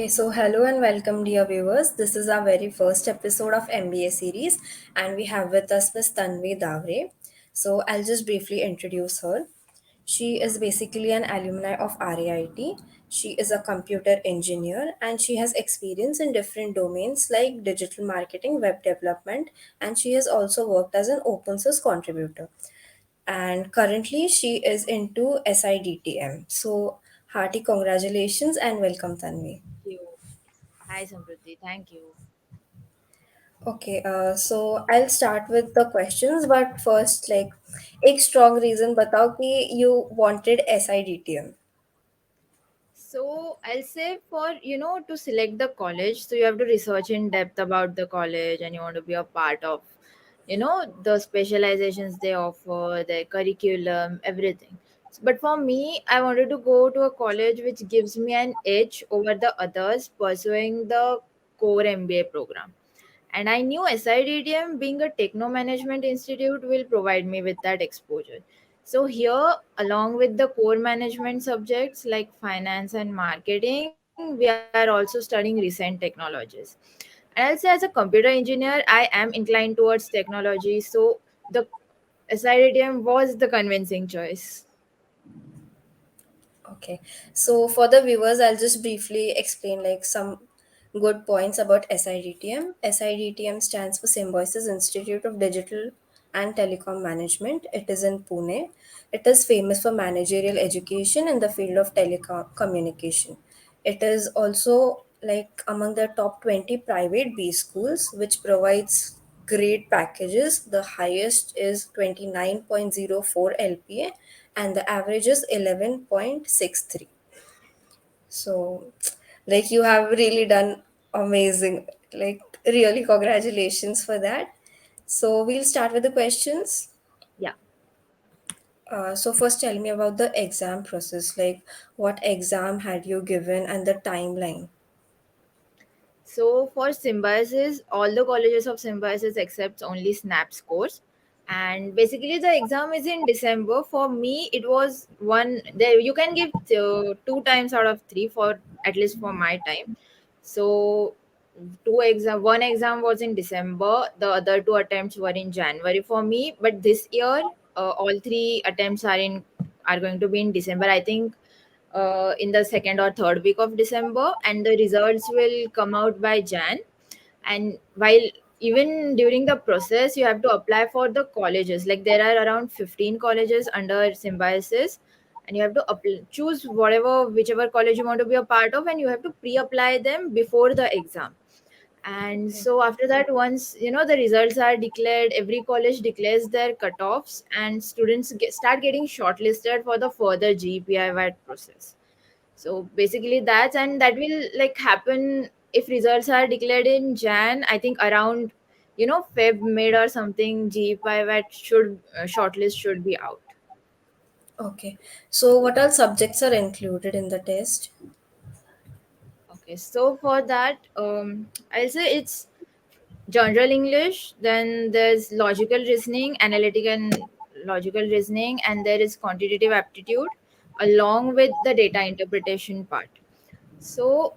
Okay, so hello and welcome, dear viewers. This is our very first episode of MBA series, and we have with us Miss Tanvi Daware. So I'll just briefly introduce her. She is basically an alumni of RAIT. She is a computer engineer and she has experience in different domains like digital marketing, web development, and she has also worked as an open source contributor. And currently, she is into SIDTM. So, hearty congratulations and welcome, Tanvi. You. Hi, Samruddhi. Thank you. Okay, so I'll start with the questions, but first, like, एक strong reason बताओ कि you wanted SIDTM. So I'll say for to select the college, so you have to research in depth about the college, and you want to be a part of the specializations they offer, their curriculum, everything. But for me, I wanted to go to a college which gives me an edge over the others pursuing the core MBA program. And I knew SIDTM, being a techno management institute, will provide me with that exposure. So, here, along with the core management subjects like finance and marketing, we are also studying recent technologies. And I'll say, as a computer engineer, I am inclined towards technology. So, the SIDTM was the convincing choice. Okay, so for the viewers, I'll just briefly explain like some good points about SIDTM. SIDTM stands for Symbiosis Institute of Digital and Telecom Management. It is in Pune. It is famous for managerial education in the field of telecom communication. It is also like among the top 20 private B schools, which provides great packages. The highest is 29.04 LPA and the average is 11.63. So, like, you have really done amazing. Like, really, congratulations for that. So, we'll start with the questions. Yeah. So, first, tell me about the exam process. Like, what exam had you given and the timeline? So for Symbiosis, all the colleges of Symbiosis accepts only Snap scores. And basically the exam is in December. For me, it was one there you can give two times out of three for at least for my time. So one exam was in December, the other two attempts were in January for me. But this year, all three attempts are going to be in December. I think in the second or third week of December, and the results will come out by Jan. And while even during the process, you have to apply for the colleges. Like there are around 15 colleges under Symbiosis, and you have to choose whichever college you want to be a part of, and you have to pre-apply them before the exam. And so after that, once the results are declared, every college declares their cutoffs, and students start getting shortlisted for the further GPI process. So basically that's, and that will like happen if results are declared in Jan. I think around Feb mid or something, GPI should shortlist should be out. Okay. So, what all subjects are included in the test? Okay, so for that, I'll say it's general English, then there's logical reasoning, analytic and logical reasoning, and there is quantitative aptitude along with the data interpretation part. So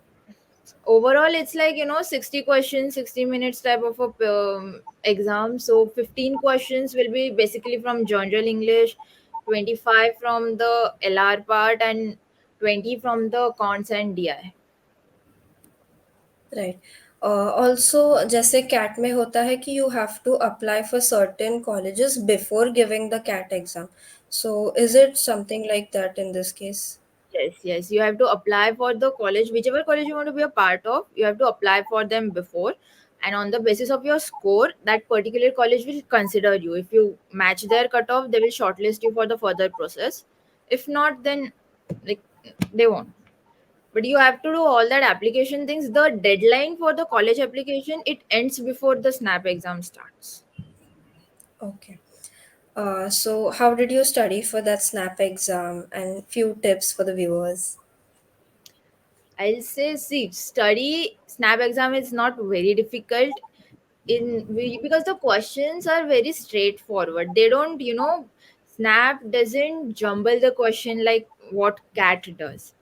overall it's like 60 questions, 60 minutes type of a exam. So 15 questions will be basically from general English, 25 from the LR part, and 20 from the cons and DI. Right. Also, जैसे CAT में होता है कि you have to apply for certain colleges before giving the CAT exam. So, is it something like that in this case? Yes, you have to apply for the college, whichever college you want to be a part of. You have to apply for them before, and on the basis of your score, that particular college will consider you. If you match their cutoff, they will shortlist you for the further process. If not, then like they won't. But you have to do all that application things. The deadline for the college application, it ends before the Snap exam starts. Okay. So, how did you study for that SNAP exam and few tips for the viewers? I'll say, see, study Snap exam is not very difficult because the questions are very straightforward. They don't, Snap doesn't jumble the question like what cat does.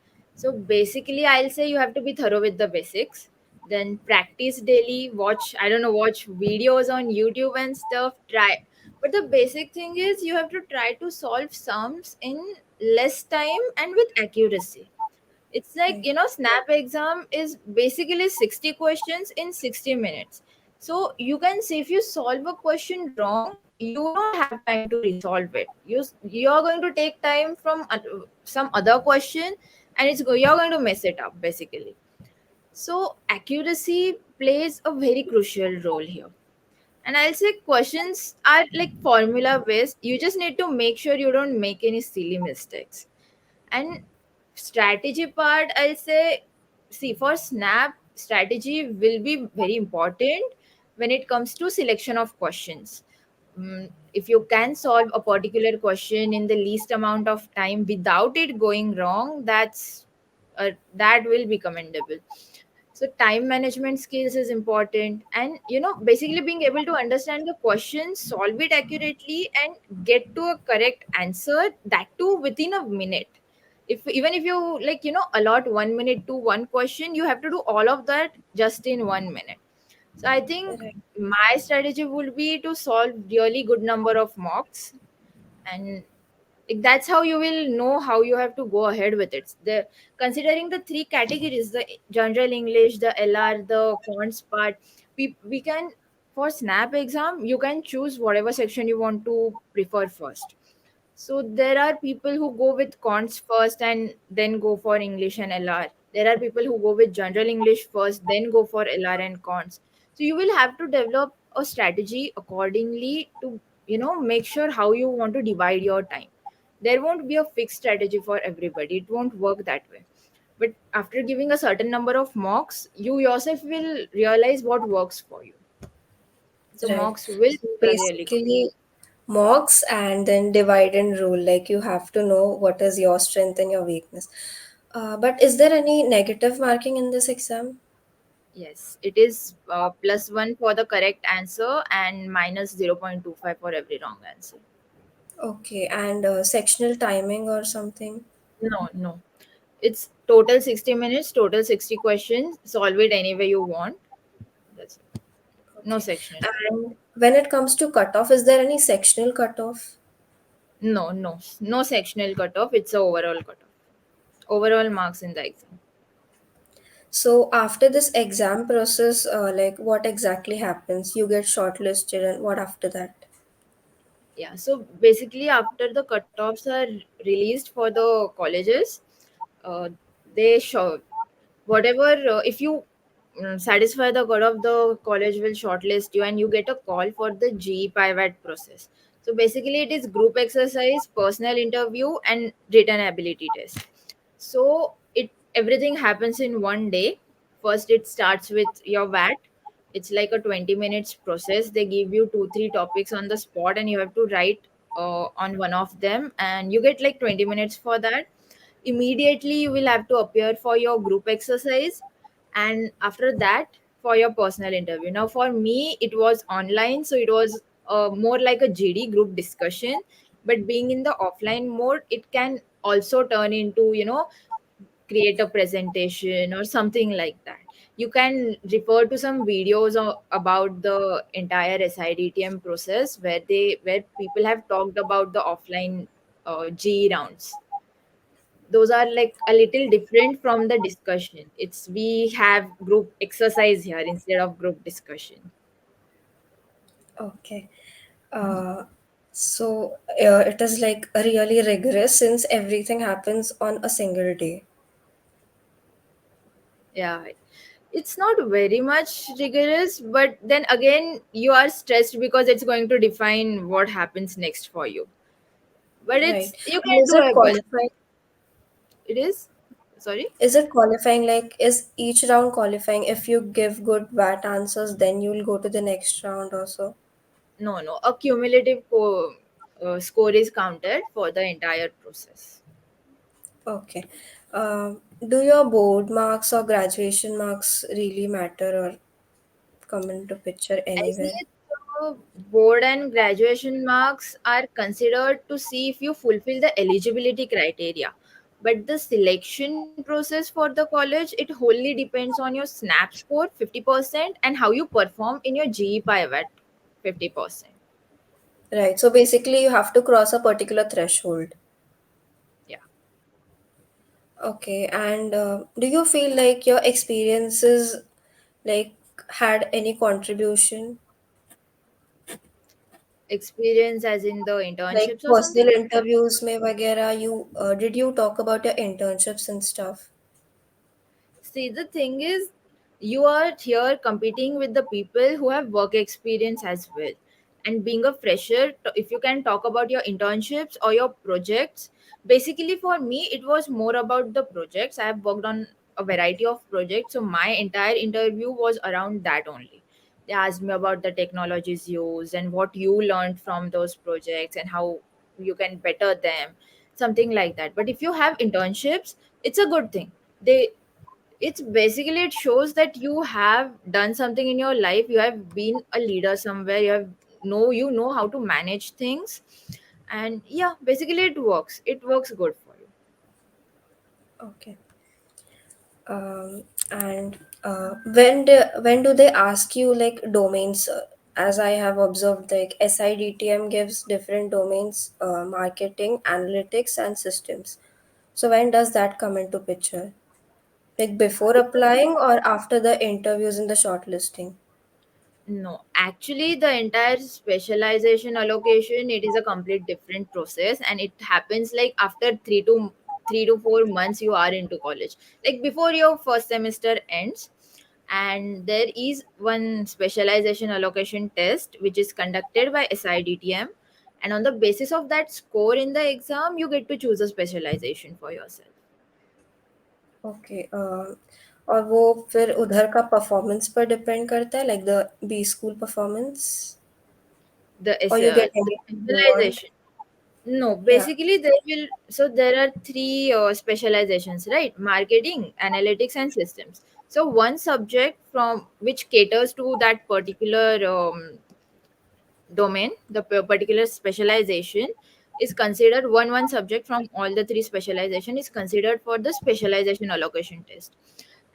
So basically, I'll say you have to be thorough with the basics. Then practice daily. Watch videos on YouTube and stuff. Try, but the basic thing is you have to try to solve sums in less time and with accuracy. It's like, Right. Snap exam is basically 60 questions in 60 minutes. So you can say if you solve a question wrong, you don't have time to resolve it. You're going to take time from some other question, and you're going to mess it up basically. So accuracy plays a very crucial role here. And I'll say questions are like formula based. You just need to make sure you don't make any silly mistakes. And strategy part, I'll say, see, for Snap, strategy will be very important when it comes to selection of questions. If you can solve a particular question in the least amount of time without it going wrong, that will be commendable. So time management skills is important, and basically being able to understand the question, solve it accurately, and get to a correct answer, that too within a minute. If even if you like allot 1 minute to one question, you have to do all of that just in 1 minute. So I think Right. my strategy would be to solve really good number of mocks, and like, that's how you will know how you have to go ahead with it. The Considering the three categories, the general English, the LR, the quants part, we can, for Snap exam, you can choose whatever section you want to prefer first. So there are people who go with cons first and then go for English and LR. There are people who go with general English first, then go for LR and cons. So you will have to develop a strategy accordingly to make sure how you want to divide your time. There won't be a fixed strategy for everybody. It won't work that way. But after giving a certain number of mocks, you yourself will realize what works for you. So Right. mocks will So really good. basically, mocks and then divide and rule. Like you have to know what is your strength and your weakness. But is there any negative marking in this exam? Yes, it is +1 for the correct answer and minus 0.25 for every wrong answer. Okay, and sectional timing or something? No, no. It's total 60 minutes, total 60 questions. Solve it any way you want. That's it. No Okay. sectional time. And when it comes to cutoff, is there any sectional cutoff? No, no. No sectional cutoff. It's a overall cutoff. Overall marks in the exam. So after this exam process, like what exactly happens? You get shortlisted, and what after that? Yeah, so basically after the cutoffs are released for the colleges, uh, they show whatever, if you satisfy the cutoff, the college will shortlist you and you get a call for the GE pivot process. So basically it is group exercise, personal interview, and written ability test. So it everything happens in one day. First it starts with your VAT. It's like a 20 minutes process. They give you two three topics on the spot and you have to write on one of them, and you get like 20 minutes for that. Immediately you will have to appear for your group exercise, and after that for your personal interview. Now for me it was online, so it was more like a GD group discussion, but being in the offline mode, it can also turn into create a presentation or something like that. You can refer to some videos about the entire SIDTM process, where people have talked about the offline GE rounds. Those are like a little different from the discussion. It's We have group exercise here instead of group discussion. Okay. Uh, so it is like really rigorous since everything happens on a single day. Yeah, it's not very much rigorous, but then again you are stressed because it's going to define what happens next for you. But Right. it's you And can is do it a good. qualifying? It is. Sorry. Is it qualifying? Like, is each round qualifying? If you give good VAT answers, then you'll go to the next round also. No, no, a cumulative score is counted for the entire process. Okay. Do your board marks or graduation marks really matter or come into picture I see anywhere? the board and graduation marks are considered to see if you fulfill the eligibility criteria. But the selection process for the college, it wholly depends on your snap score 50% and how you perform in your GE pivot 50%. Right. So basically, you have to cross a particular threshold. Yeah. Okay. And do you feel like your experiences like had any contribution, Experience as in the like internships or something? personal interviews में वगैरह? You did you talk about your internships and stuff? See, the thing is, you are here competing with the people who have work experience as well. And being a fresher, if you can talk about your internships or your projects, basically for me, it was more about the projects. I have worked on a variety of projects. So my entire interview was around that only. They asked me about the technologies used and what you learned from those projects and how you can better them, something like that. But if you have internships, it's a good thing. It's basically, it shows that you have done something in your life, you have been a leader somewhere, you know how to manage things. And yeah, basically it works good for you. Okay. And when do they ask you like domains? As I have observed, like SIDTM gives different domains: marketing, analytics, and systems. So when does that come into picture? Like before applying or after the interviews in the shortlisting? No, actually, the entire specialization allocation, it is a complete different process, and it happens like after 3 to 4 months you are into college, like before your first semester ends. And there is one specialization allocation test which is conducted by SIDTM, and on the basis of that score in the exam, you get to choose a specialization for yourself. Okay और वो फिर उधर का performance पर depend करता है like the B school performance और you get The anything you want specialization. No, या basically there are three specializations, right? Marketing, analytics, and systems. So one subject from which caters to that particular domain, the particular specialization is considered one subject from all the three specialization is considered for the specialization allocation test.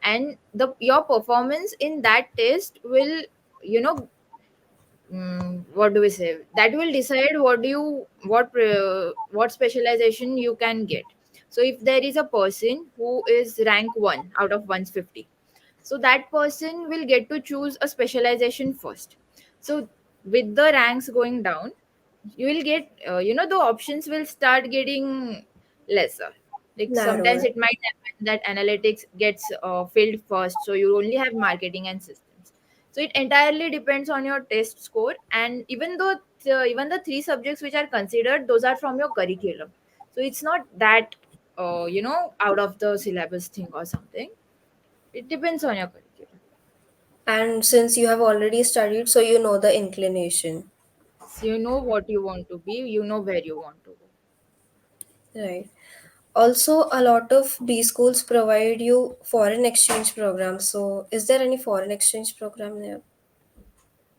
And the your performance in that test will, you know, what do we say, that will decide what specialization you can get. So if there is a person who is rank 1 out of 150, so that person will get to choose a specialization first. So with the ranks going down, you will get, the options will start getting lesser. Like sometimes narrower it might happen that analytics gets filled first, so you only have marketing and systems. So it entirely depends on your test score. And even though even the three subjects which are considered, those are from your curriculum, so it's not that out of the syllabus thing or something. It depends on your curriculum. and since you have already studied so you know the inclination, So you know what you want to be, you know where you want to go. right? Also a lot of B schools provide you foreign exchange programs, so is there any foreign exchange program there?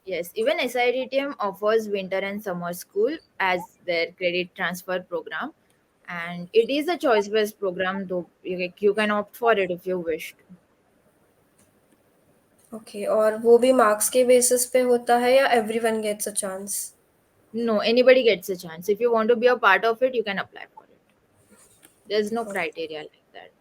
Yes, even SIDTM offers winter and summer school as their credit transfer program. And it is a choice based program, though you can opt for it if you wish to. Okay और वो भी marks के basis पे होता है या everyone gets a chance? No, anybody gets a chance. If you want to be a part of it, you can apply for it. There's no criteria like that.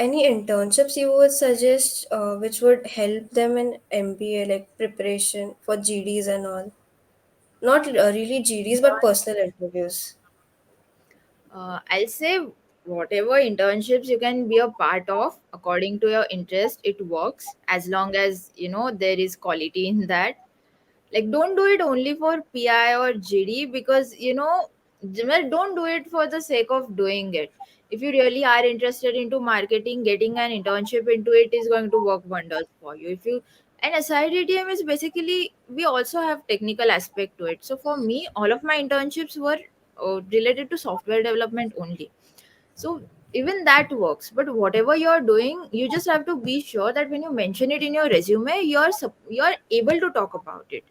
Any internships you would suggest which would help them in MBA, like preparation for GDs and all? Not really GDs, but personal interviews. I'll say whatever internships you can be a part of according to your interest, it works as long as there is quality in that. Like, don't do it only for PI or GD, because well, don't do it for the sake of doing it. If you really are interested into marketing, getting an internship into it is going to work wonders for you. If you And aside ATM is basically, we also have technical aspect to it. So for me, all of my internships were related to software development only. So even that works. But whatever you're doing, you just have to be sure that when you mention it in your resume, you're able to talk about it.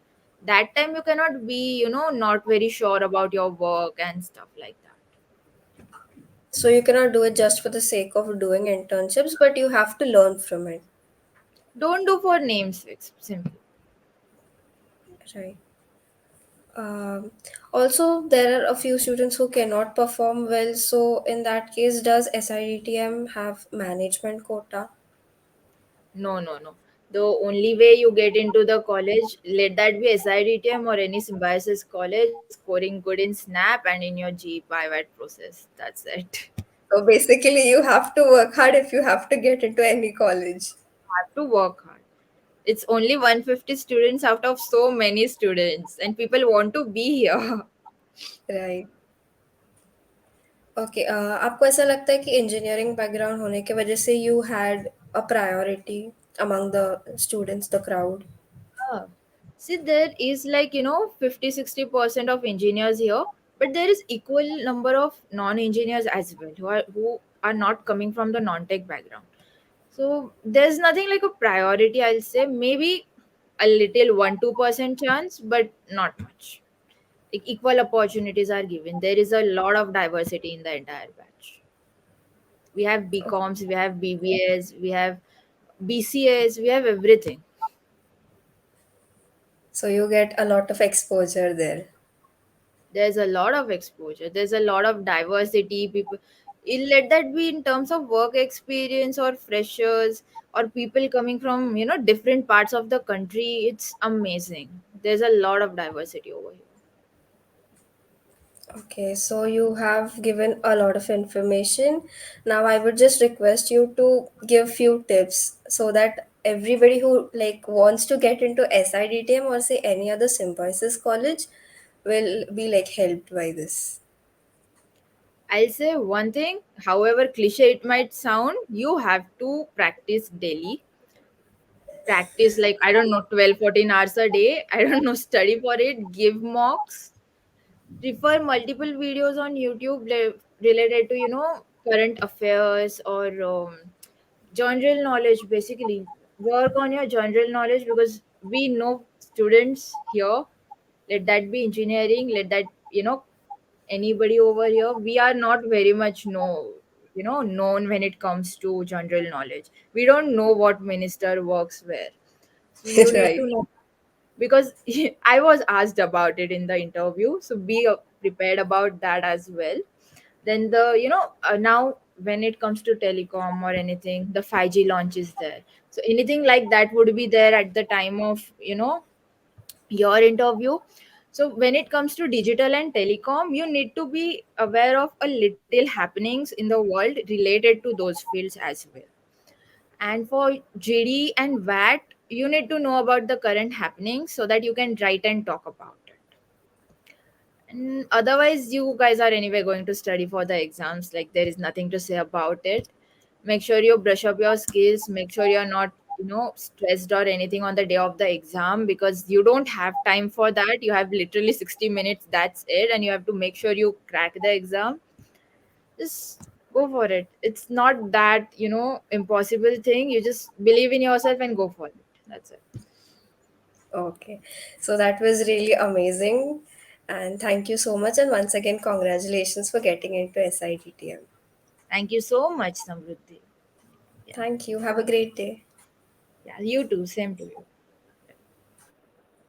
That time you cannot be, not very sure about your work and stuff like that. So you cannot do it just for the sake of doing internships, but you have to learn from it, Don't do for namesakes, simply. right? Um, Also, there are a few students who cannot perform well. So in that case, does SIDTM have management quota? No, no, no. The only way you get into the college, let that be SIDTM or any Symbiosis college, is scoring good in Snap and in your G pivot process. That's it. So basically, you have to work hard if you have to get into any college, Have to work hard. It's only 150 students out of so many students, and people want to be here. right? Okay, आपको ऐसा लगता है कि engineering background होने की वजह से you had a priority among the students, the crowd? Ah, see, there is like, 50-60% of engineers here, but there is equal number of non-engineers as well who are not coming from the non-tech background. So there's nothing like a priority, I'll say. Maybe a little 1-2% chance, but not much. Like equal opportunities are given. There is a lot of diversity in the entire batch. We have BComs, we have BBAs, we have BCAs, we have everything. So you get a lot of exposure there. There's a lot of exposure, there's a lot of diversity. People, let that be in terms of work experience or freshers or people coming from different parts of the country. It's amazing. There's a lot of diversity over here. Okay, so you have given a lot of information. Now I would just request you to give few tips so that everybody who like wants to get into SIDTM or say any other Symbiosis college will be like helped by this. I'll say one thing, however cliche it might sound, you have to practice daily. Practice like, I don't know, 12-14 hours a day. I don't know, study for it, give mocks, refer multiple videos on YouTube related to current affairs or general knowledge. Basically, work on your general knowledge because we know students here. Let that be engineering. Let that anybody over here. We are not very much known when it comes to general knowledge. We don't know what minister works where, so you need Right. to know because I was asked about it in the interview. So be prepared about that as well. Then now when it comes to telecom or anything, the 5G launch is there. So anything like that would be there at the time of your interview. So when it comes to digital and telecom, you need to be aware of a little happenings in the world related to those fields as well. And for GD and VAT, you need to know about the current happenings so that you can write and talk about it. And otherwise, you guys are anyway going to study for the exams. Like there is nothing to say about it. Make sure you brush up your skills. Make sure you're not, stressed or anything on the day of the exam because you don't have time for that. You have literally 60 minutes. That's it. And you have to make sure you crack the exam. Just go for it. It's not that, impossible thing. You just believe in yourself and go for it. That's it. Okay, so that was really amazing. And thank you so much. And once again, congratulations for getting into SIDTM. Thank you so much, Samruddhi. Yeah. Thank you. Have a great day. Yeah. You too. Same to you.